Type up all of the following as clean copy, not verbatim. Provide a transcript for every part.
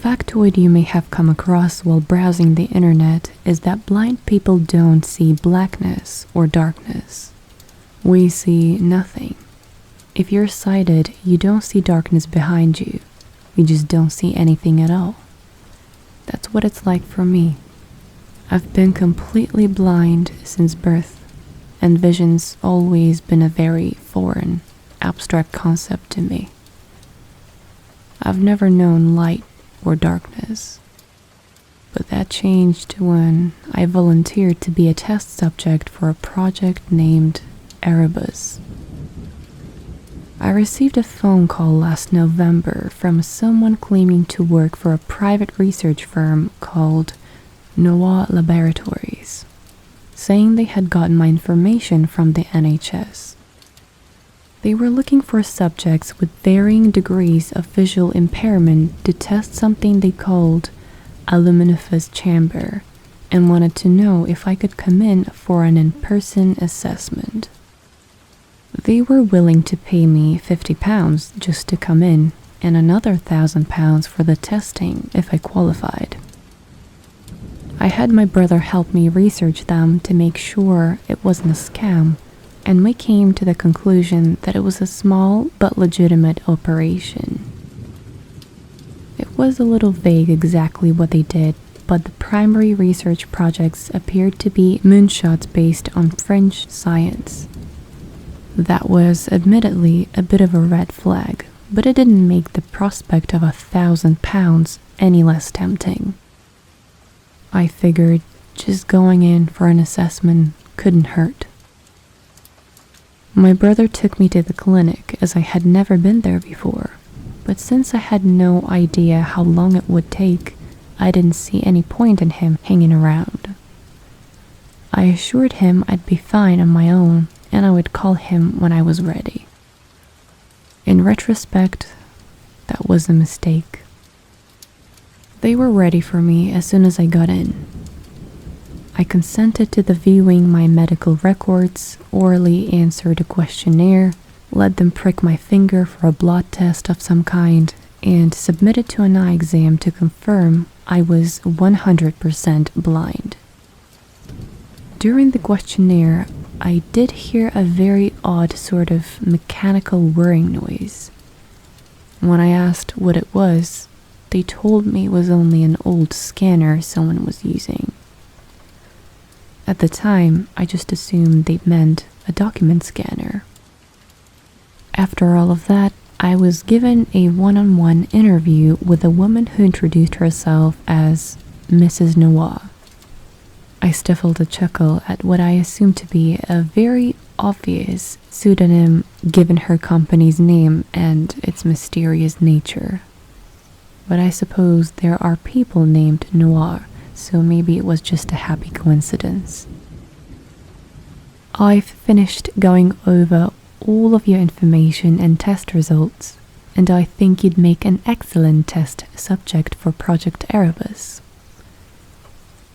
factoid you may have come across while browsing the internet is that blind people don't see blackness or darkness. We see nothing. If you're sighted, you don't see darkness behind you. You just don't see anything at all. That's what it's like for me. I've been completely blind since birth, and vision's always been a very foreign, abstract concept to me. I've never known light or darkness. But that changed when I volunteered to be a test subject for a project named Erebus. I received a phone call last November from someone claiming to work for a private research firm called Nosleep Laboratories, saying they had gotten my information from the NHS. They were looking for subjects with varying degrees of visual impairment to test something they called a luminescence chamber, and wanted to know if I could come in for an in-person assessment. They were willing to pay me £50 just to come in, and another £1,000 for the testing if I qualified. I had my brother help me research them to make sure it wasn't a scam, and we came to the conclusion that it was a small but legitimate operation. It was a little vague exactly what they did, but the primary research projects appeared to be moonshots based on French science. That was admittedly a bit of a red flag, but it didn't make the prospect of £1,000 any less tempting. I figured just going in for an assessment couldn't hurt. My brother took me to the clinic as I had never been there before, but since I had no idea how long it would take, I didn't see any point in him hanging around. I assured him I'd be fine on my own and I would call him when I was ready. In retrospect, that was a mistake. They were ready for me as soon as I got in. I consented to the viewing my medical records, orally answered a questionnaire, let them prick my finger for a blood test of some kind, and submitted to an eye exam to confirm I was 100% blind. During the questionnaire, I did hear a very odd sort of mechanical whirring noise. When I asked what it was, they told me it was only an old scanner someone was using. At the time, I just assumed they meant a document scanner. After all of that, I was given a one-on-one interview with a woman who introduced herself as Mrs. Noir. I stifled a chuckle at what I assumed to be a very obvious pseudonym given her company's name and its mysterious nature. But I suppose there are people named Noir, so maybe it was just a happy coincidence. I've finished going over all of your information and test results, and I think you'd make an excellent test subject for Project Erebus,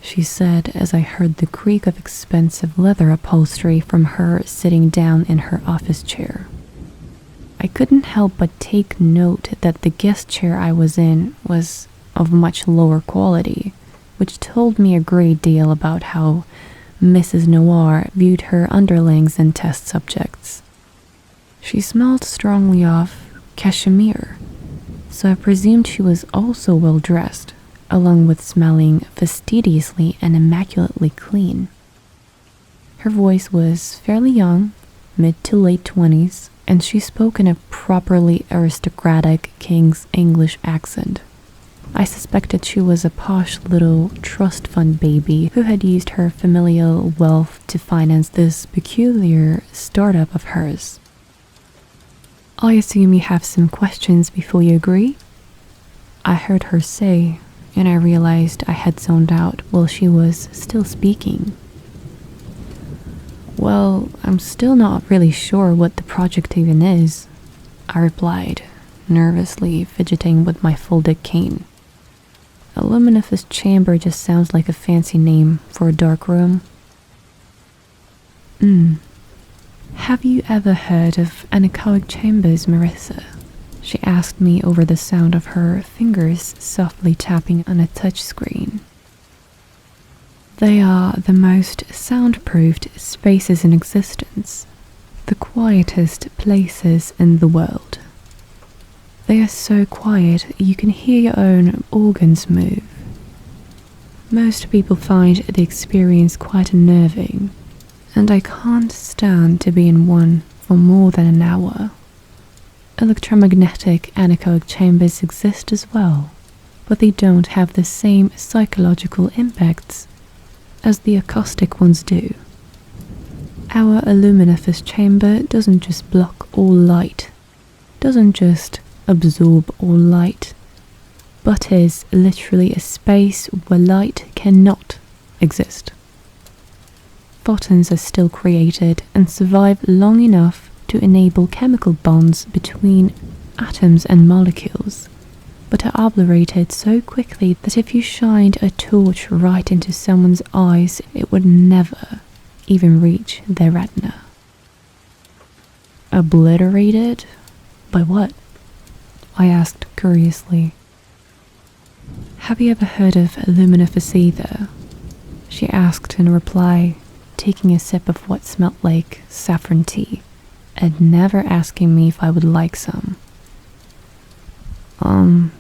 she said as I heard the creak of expensive leather upholstery from her sitting down in her office chair. I couldn't help but take note that the guest chair I was in was of much lower quality, which told me a great deal about how Mrs. Noir viewed her underlings and test subjects. She smelled strongly of cashmere, so I presumed she was also well dressed, along with smelling fastidiously and immaculately clean. Her voice was fairly young, mid to late 20s, and she spoke in a properly aristocratic King's English accent. I suspected she was a posh little trust fund baby who had used her familial wealth to finance this peculiar startup of hers. I assume you have some questions before you agree? I heard her say, and I realized I had zoned out while she was still speaking. Well, I'm still not really sure what the project even is, I replied, nervously fidgeting with my folded cane. A luminescence chamber just sounds like a fancy name for a dark room. Have you ever heard of anechoic chambers, Marissa? She asked me over the sound of her fingers softly tapping on a touchscreen. They are the most soundproofed spaces in existence, the quietest places in the world. They are so quiet you can hear your own organs move. Most people find the experience quite unnerving, and I can't stand to be in one for more than an hour. Electromagnetic anechoic chambers exist as well, but they don't have the same psychological impacts as the acoustic ones do. Our aluminous chamber doesn't just block all light, doesn't just absorb all light, but is literally a space where light cannot exist. Photons are still created and survive long enough to enable chemical bonds between atoms and molecules, but are obliterated so quickly that if you shined a torch right into someone's eyes, it would never even reach their retina. Obliterated? By what? I asked curiously. Have you ever heard of luminescence ether? She asked in reply, taking a sip of what smelled like saffron tea, and never asking me if I would like some.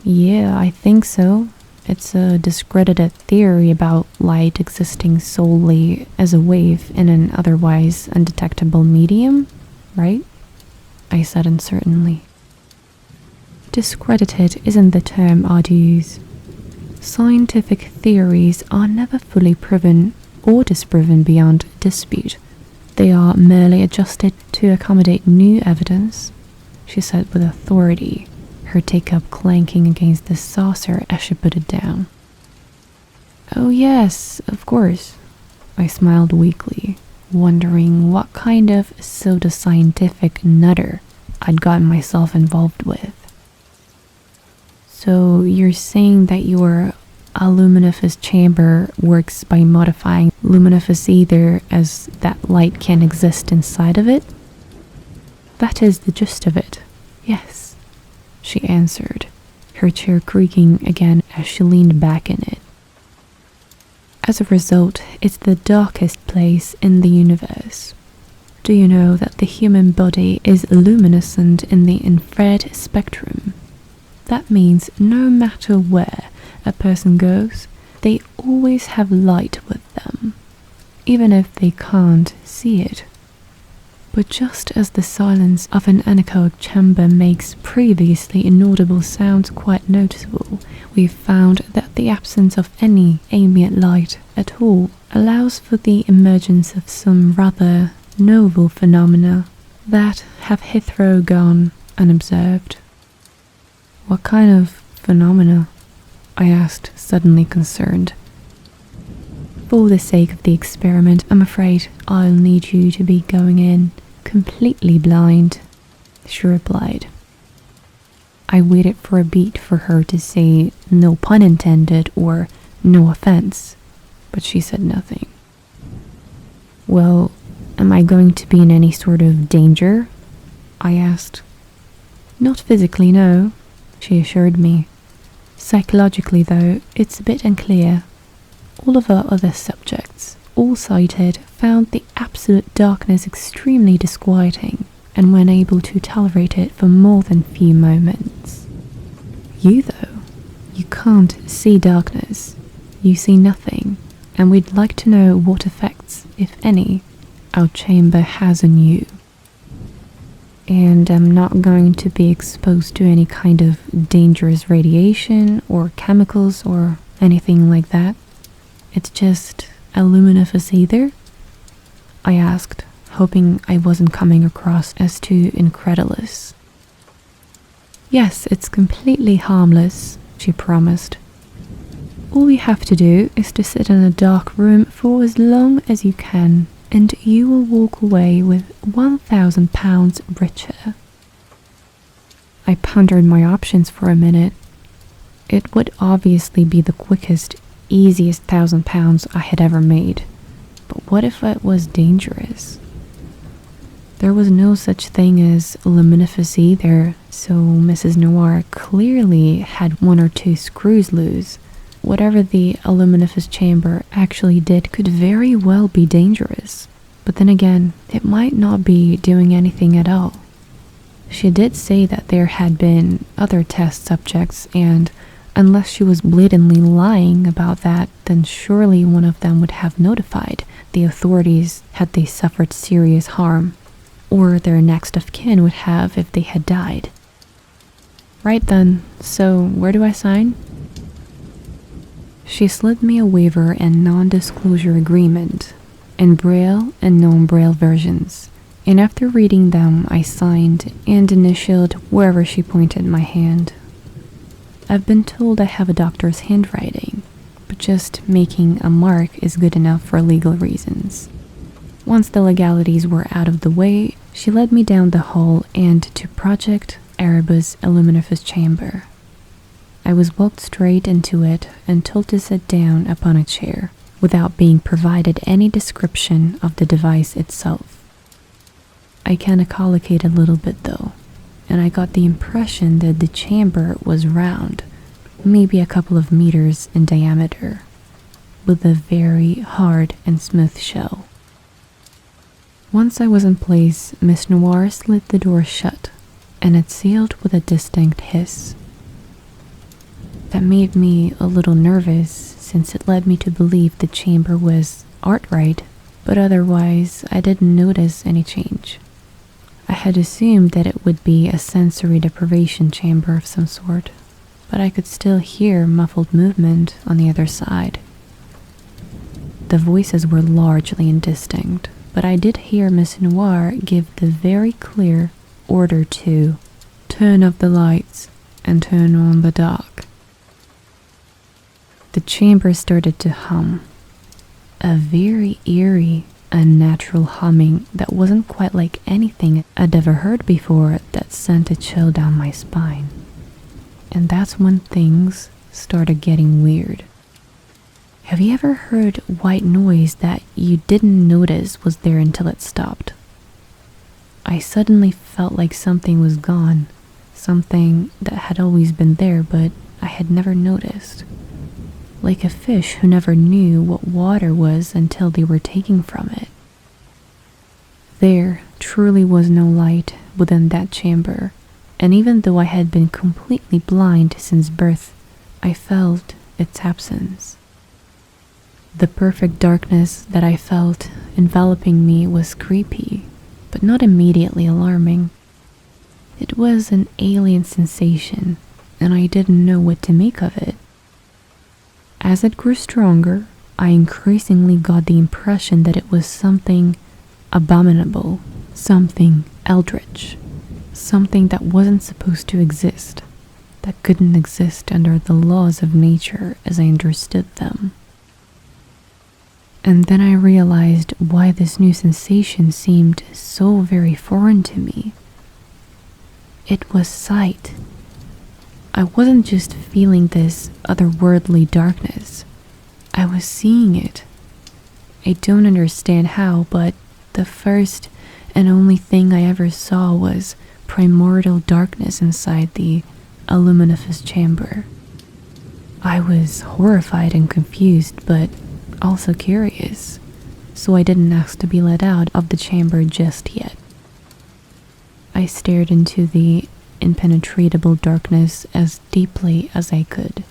Yeah, I think so. It's a discredited theory about light existing solely as a wave in an otherwise undetectable medium, right? I said uncertainly. Discredited isn't the term I'd use. Scientific theories are never fully proven or disproven beyond dispute. They are merely adjusted to accommodate new evidence, she said with authority, her teacup clanking against the saucer as she put it down. Oh yes, of course, I smiled weakly, wondering what kind of pseudoscientific nutter I'd gotten myself involved with. So you're saying that your aluminous chamber works by modifying luminescence ether as that light can exist inside of it? That is the gist of it, yes, she answered, her chair creaking again as she leaned back in it. As a result, it's the darkest place in the universe. Do you know that the human body is luminescent in the infrared spectrum? That means no matter where a person goes, they always have light with them, even if they can't see it. But just as the silence of an anechoic chamber makes previously inaudible sounds quite noticeable, we've found that the absence of any ambient light at all allows for the emergence of some rather novel phenomena that have hitherto gone unobserved. What kind of phenomena? I asked, suddenly concerned. For the sake of the experiment, I'm afraid I'll need you to be going in completely blind, she replied. I waited for a beat for her to say no pun intended or no offense, but she said nothing. Well, am I going to be in any sort of danger? I asked. Not physically, no, she assured me. Psychologically, though, it's a bit unclear. All of our other subjects, all cited, found the absolute darkness extremely disquieting and were unable to tolerate it for more than a few moments. You, though, you can't see darkness. You see nothing, and we'd like to know what effects, if any, our chamber has on you. And I'm not going to be exposed to any kind of dangerous radiation or chemicals or anything like that. It's just aluminous ether? I asked, hoping I wasn't coming across as too incredulous. Yes, it's completely harmless, she promised. All you have to do is to sit in a dark room for as long as you can, and you will walk away with £1,000 richer. I pondered my options for a minute. It would obviously be the quickest, easiest £1,000 I had ever made. But what if it was dangerous? There was no such thing as luminiferous either, so Mrs. Noir clearly had one or two screws loose. Whatever the luminiferous chamber actually did could very well be dangerous, but then again, it might not be doing anything at all. She did say that there had been other test subjects, and unless she was blatantly lying about that, then surely one of them would have notified the authorities had they suffered serious harm, or their next of kin would have if they had died. Right then, so where do I sign? She slid me a waiver and non-disclosure agreement, in Braille and non-Braille versions, and after reading them I signed and initialed wherever she pointed my hand. I've been told I have a doctor's handwriting, but just making a mark is good enough for legal reasons. Once the legalities were out of the way, she led me down the hall and to Project Erebus Luminiferous Chamber. I was walked straight into it and told to sit down upon a chair, without being provided any description of the device itself. I kinda collocated a little bit though, and I got the impression that the chamber was round, maybe a couple of meters in diameter, with a very hard and smooth shell. Once I was in place, Miss Noir slid the door shut, and it sealed with a distinct hiss. That made me a little nervous, since it led me to believe the chamber was outright, but otherwise I didn't notice any change. I had assumed that it would be a sensory deprivation chamber of some sort, but I could still hear muffled movement on the other side. The voices were largely indistinct, but I did hear Miss Noir give the very clear order to turn off the lights and turn on the dark. The chamber started to hum, a very eerie, unnatural humming that wasn't quite like anything I'd ever heard before, that sent a chill down my spine. And that's when things started getting weird. Have you ever heard white noise that you didn't notice was there until it stopped? I suddenly felt like something was gone, something that had always been there but I had never noticed. Like a fish who never knew what water was until they were taken from it. There truly was no light within that chamber, and even though I had been completely blind since birth, I felt its absence. The perfect darkness that I felt enveloping me was creepy, but not immediately alarming. It was an alien sensation, and I didn't know what to make of it. As it grew stronger, I increasingly got the impression that it was something abominable, something eldritch, something that wasn't supposed to exist, that couldn't exist under the laws of nature as I understood them. And then I realized why this new sensation seemed so very foreign to me. It was sight. I wasn't just feeling this otherworldly darkness. I was seeing it. I don't understand how, but the first and only thing I ever saw was primordial darkness inside the luminiferous chamber. I was horrified and confused, but also curious, so I didn't ask to be let out of the chamber just yet. I stared into the impenetrable darkness as deeply as I could,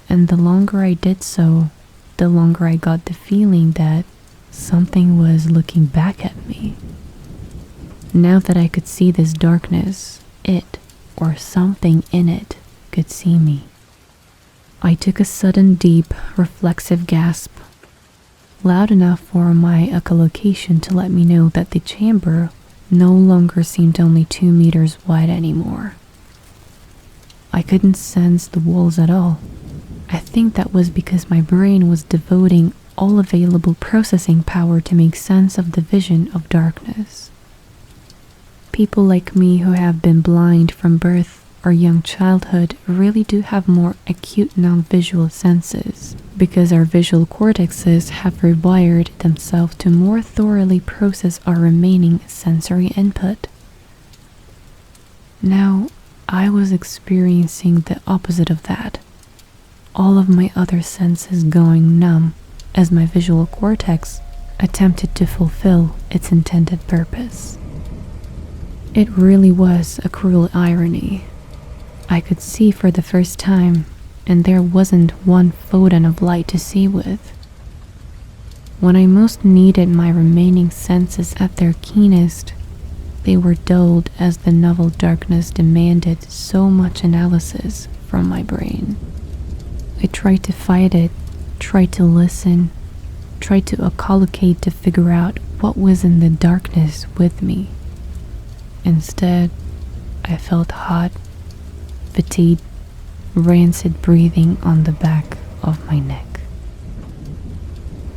and the longer I did so, the longer I got the feeling that something was looking back at me. Now that I could see this darkness, it, or something in it, could see me. I took a sudden, deep, reflexive gasp, loud enough for my echolocation to let me know that the chamber no longer seemed only 2 meters wide anymore. I couldn't sense the walls at all. I think that was because my brain was devoting all available processing power to make sense of the vision of darkness. People like me who have been blind from birth or young childhood really do have more acute non-visual senses, because our visual cortexes have rewired themselves to more thoroughly process our remaining sensory input. Now, I was experiencing the opposite of that. All of my other senses going numb as my visual cortex attempted to fulfill its intended purpose. It really was a cruel irony. I could see for the first time, and there wasn't one photon of light to see with. When I most needed my remaining senses at their keenest, they were dulled as the novel darkness demanded so much analysis from my brain. I tried to fight it, tried to listen, tried to echolocate to figure out what was in the darkness with me. Instead, I felt hot, fatigued, rancid breathing on the back of my neck.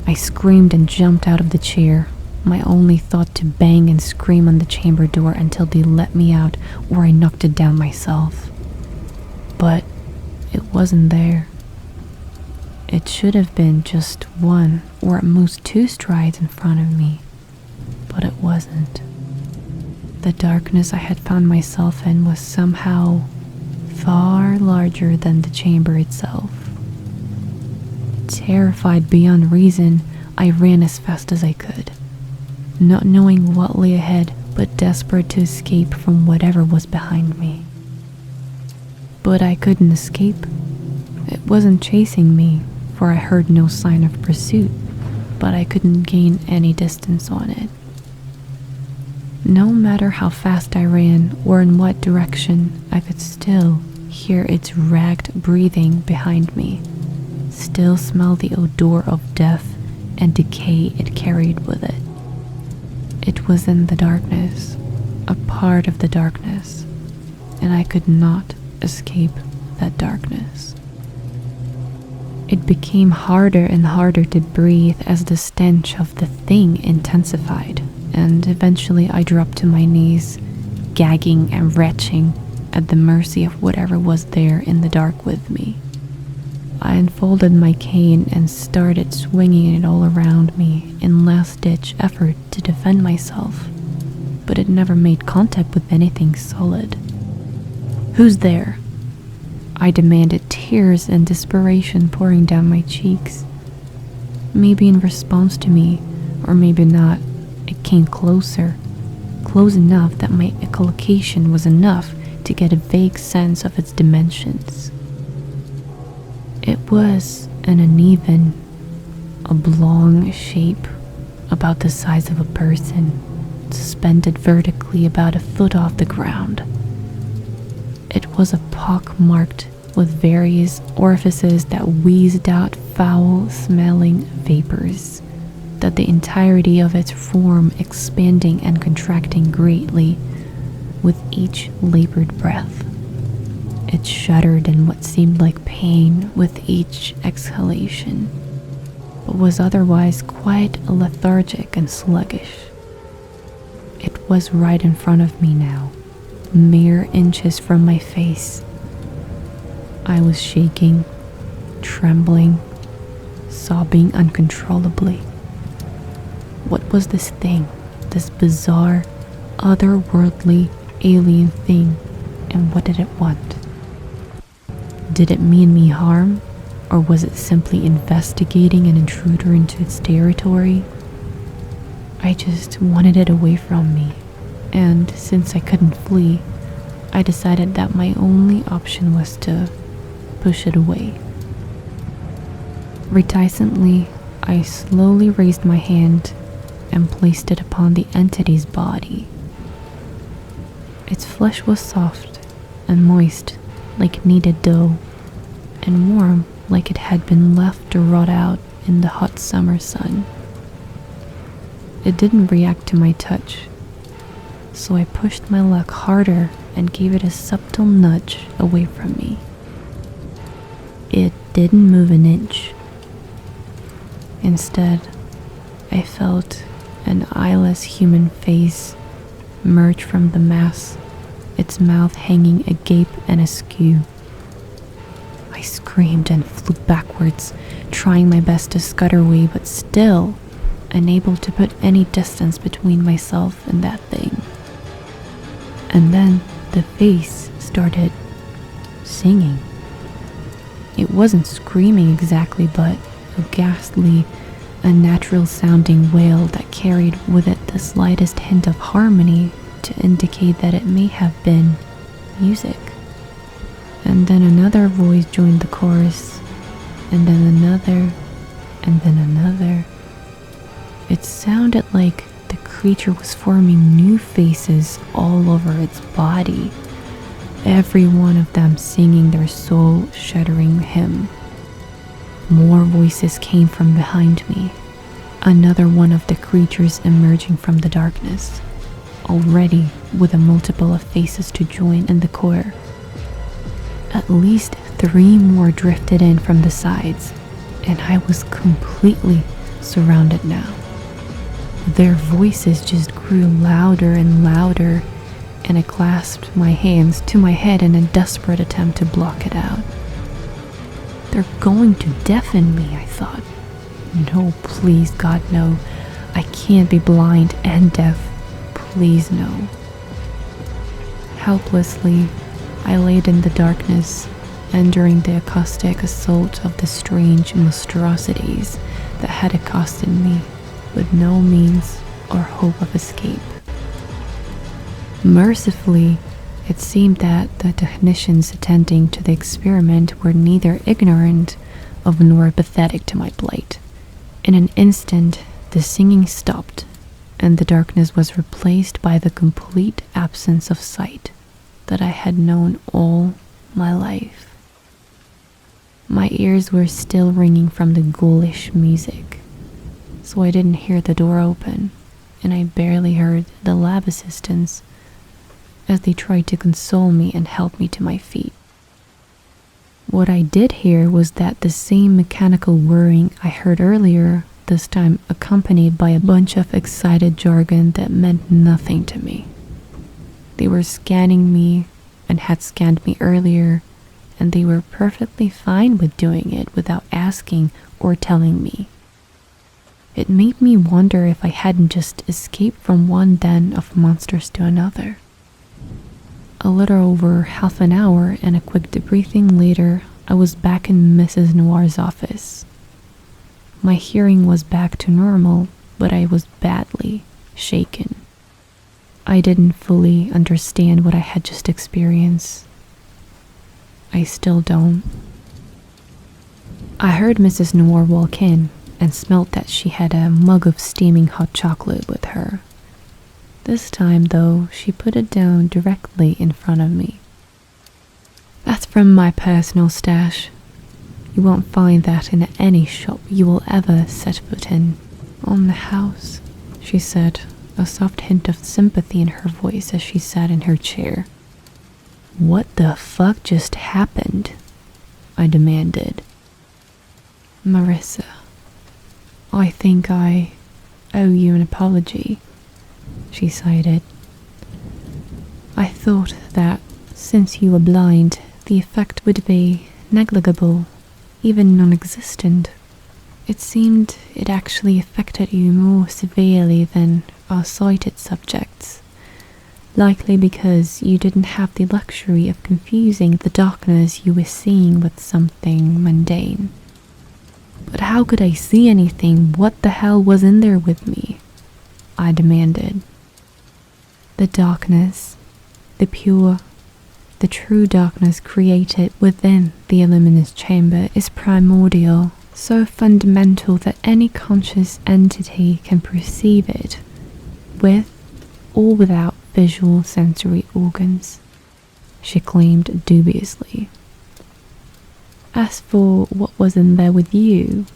I screamed and jumped out of the chair, my only thought to bang and scream on the chamber door until they let me out or I knocked it down myself. But it wasn't there. It should have been just one or at most two strides in front of me, but it wasn't. The darkness I had found myself in was somehow far larger than the chamber itself. Terrified beyond reason, I ran as fast as I could, not knowing what lay ahead but desperate to escape from whatever was behind me. But I couldn't escape. It wasn't chasing me, for I heard no sign of pursuit, but I couldn't gain any distance on it. No matter how fast I ran or in what direction, I could still hear its ragged breathing behind me, still smell the odor of death and decay it carried with it. It was in the darkness, a part of the darkness, and I could not escape that darkness. It became harder and harder to breathe as the stench of the thing intensified, and eventually I dropped to my knees, gagging and retching at the mercy of whatever was there in the dark with me. I unfolded my cane and started swinging it all around me in last-ditch effort to defend myself, but it never made contact with anything solid. "Who's there?" I demanded, tears and desperation pouring down my cheeks. Maybe in response to me, or maybe not, it came closer, close enough that my echolocation was enough to get a vague sense of its dimensions. It was an uneven, oblong shape about the size of a person, suspended vertically about a foot off the ground. It was a pock-marked with various orifices that wheezed out foul-smelling vapors, that the entirety of its form expanding and contracting greatly with each labored breath. It shuddered in what seemed like pain with each exhalation, but was otherwise quite lethargic and sluggish. It was right in front of me now, mere inches from my face. I was shaking, trembling, sobbing uncontrollably. What was this thing, this bizarre, otherworldly, alien thing, and what did it want? Did it mean me harm, or was it simply investigating an intruder into its territory? I just wanted it away from me, and since I couldn't flee, I decided that my only option was to push it away. Reticently, I slowly raised my hand and placed it upon the entity's body. Its flesh was soft and moist like kneaded dough, and warm like it had been left to rot out in the hot summer sun. It didn't react to my touch, so I pushed my luck harder and gave it a subtle nudge away from me. It didn't move an inch. Instead, I felt an eyeless human face emerge from the mass, its mouth hanging agape and askew. I screamed and flew backwards, trying my best to scutter away, but still unable to put any distance between myself and that thing. And then the face started singing. It wasn't screaming exactly, but a ghastly, unnatural sounding wail that carried with it the slightest hint of harmony to indicate that it may have been music. And then another voice joined the chorus, and then another, and then another. It sounded like the creature was forming new faces all over its body, every one of them singing their soul-shattering hymn. More voices came from behind me, another one of the creatures emerging from the darkness, already with a multiple of faces to join in the choir. At least 3 more drifted in from the sides, and I was completely surrounded now. Their voices just grew louder and louder, and I clasped my hands to my head in a desperate attempt to block it out. They're going to deafen me, I thought. No, please, God, no. I can't be blind and deaf. Please, no. Helplessly, I laid in the darkness, enduring the acoustic assault of the strange monstrosities that had accosted me, with no means or hope of escape. Mercifully, it seemed that the technicians attending to the experiment were neither ignorant of nor pathetic to my plight. In an instant, the singing stopped, and the darkness was replaced by the complete absence of sight that I had known all my life. My ears were still ringing from the ghoulish music, so I didn't hear the door open, and I barely heard the lab assistants as they tried to console me and help me to my feet. What I did hear was that the same mechanical whirring I heard earlier, this time accompanied by a bunch of excited jargon that meant nothing to me. They were scanning me and had scanned me earlier, and they were perfectly fine with doing it without asking or telling me. It made me wonder if I hadn't just escaped from one den of monsters to another. A little over half an hour and a quick debriefing later, I was back in Mrs. Noir's office. My hearing was back to normal, but I was badly shaken. I didn't fully understand what I had just experienced. I still don't. I heard Mrs. Noir walk in and smelt that she had a mug of steaming hot chocolate with her. This time, though, she put it down directly in front of me. That's from my personal stash. You won't find that in any shop you will ever set foot in. On the house, she said, a soft hint of sympathy in her voice as she sat in her chair. What the fuck just happened? I demanded. Marissa, I think I owe you an apology, she sighed. I thought that since you were blind, the effect would be negligible, even non-existent. It seemed it actually affected you more severely than our sighted subjects, likely because you didn't have the luxury of confusing the darkness you were seeing with something mundane. But how could I see anything? What the hell was in there with me? I demanded. The darkness, the pure, the true darkness created within the luminous chamber is primordial, so fundamental that any conscious entity can perceive it, with or without visual sensory organs, she claimed dubiously. As for what was in there with you,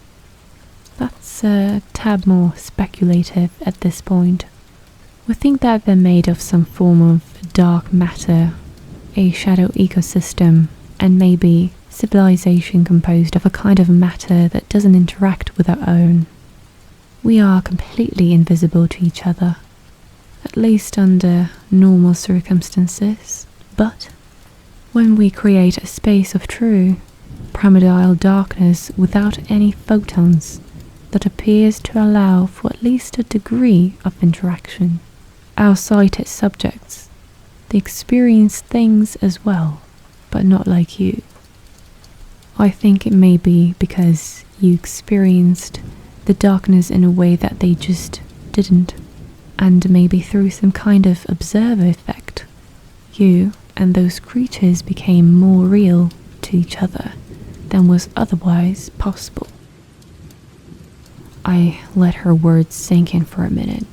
that's a tad more speculative at this point. We think that they're made of some form of dark matter, a shadow ecosystem, and maybe civilization composed of a kind of matter that doesn't interact with our own. We are completely invisible to each other, at least under normal circumstances, but when we create a space of true, pyramidal darkness without any photons that appears to allow for at least a degree of interaction. Our sighted subjects, they experience things as well, but not like you. I think it may be because you experienced the darkness in a way that they just didn't, and maybe through some kind of observer effect, you and those creatures became more real to each other than was otherwise possible. I let her words sink in for a minute.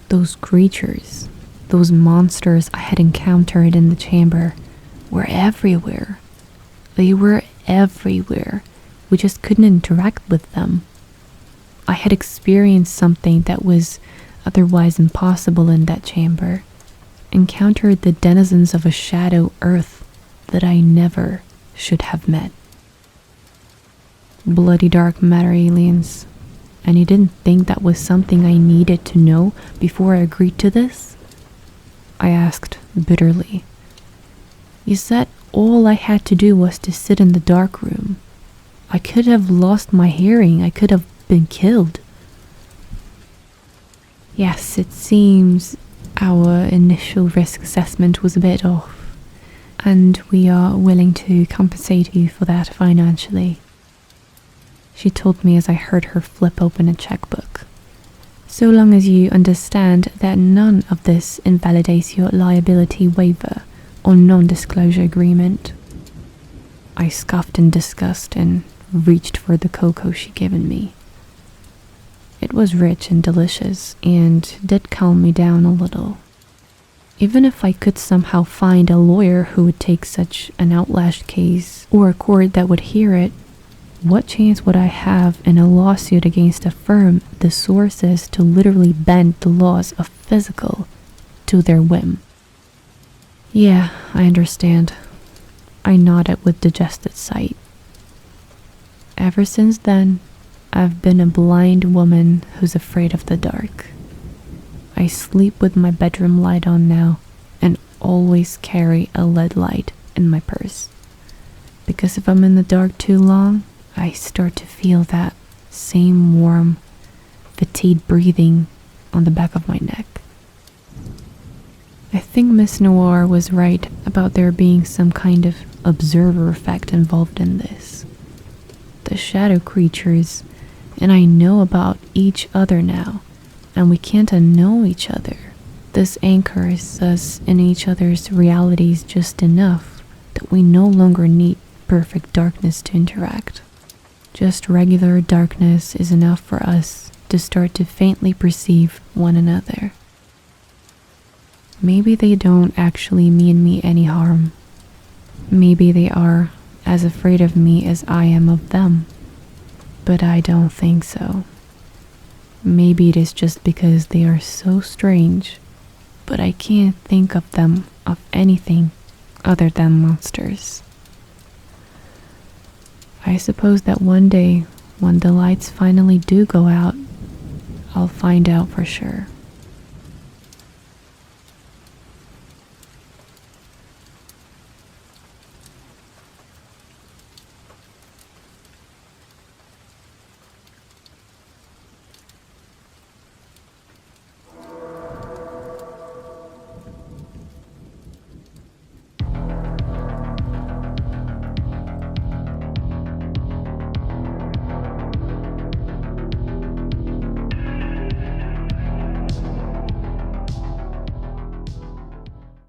Those creatures, those monsters I had encountered in the chamber, were everywhere. They were everywhere. We just couldn't interact with them. I had experienced something that was otherwise impossible in that chamber. Encountered the denizens of a shadow earth that I never should have met. Bloody dark matter aliens. And you didn't think that was something I needed to know before I agreed to this? I asked bitterly. You said all I had to do was to sit in the dark room. I could have lost my hearing. I could have been killed. Yes, it seems our initial risk assessment was a bit off, and we are willing to compensate you for that financially. She told me as I heard her flip open a checkbook. So long as you understand that none of this invalidates your liability waiver or non-disclosure agreement. I scoffed in disgust and reached for the cocoa she'd given me. It was rich and delicious and did calm me down a little. Even if I could somehow find a lawyer who would take such an outlash case, or a court that would hear it, what chance would I have in a lawsuit against a firm the source is to literally bend the laws of physical to their whim? Yeah, I understand. I nodded with digested sight. Ever since then, I've been a blind woman who's afraid of the dark. I sleep with my bedroom light on now and always carry a LED light in my purse. Because if I'm in the dark too long, I start to feel that same warm, fatigued breathing on the back of my neck. I think Miss Noir was right about there being some kind of observer effect involved in this. The shadow creatures, and I know about each other now, and we can't unknow each other. This anchors us in each other's realities just enough that we no longer need perfect darkness to interact. Just regular darkness is enough for us to start to faintly perceive one another. Maybe they don't actually mean me any harm. Maybe they are as afraid of me as I am of them. But I don't think so. Maybe it is just because they are so strange, but I can't think of them of anything other than monsters. I suppose that one day, when the lights finally do go out, I'll find out for sure.